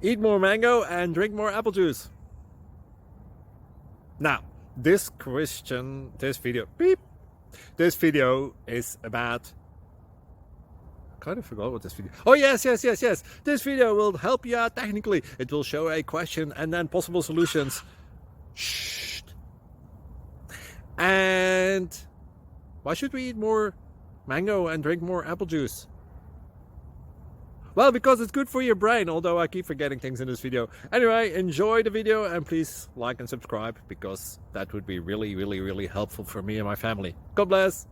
Eat more mango and drink more apple juice. Now, this video is about, I kind of forgot what this video. Oh yes. This video will help you out technically. It will show a question and then possible solutions. Shh. And why should we eat more mango and drink more apple juice? Well, because it's good for your brain, although I keep forgetting things in this video. Anyway, enjoy the video and please like and subscribe, because that would be really helpful for me and my family. God bless!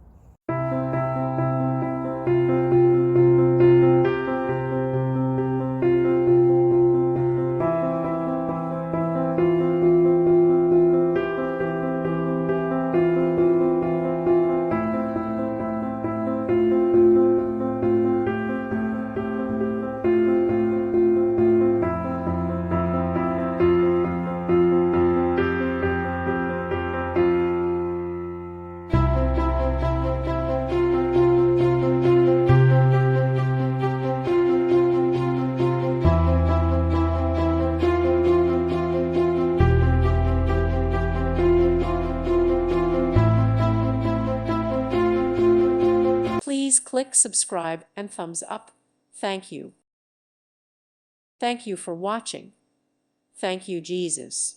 Please click subscribe and thumbs up. Thank you. Thank you for watching. Thank you, Jesus.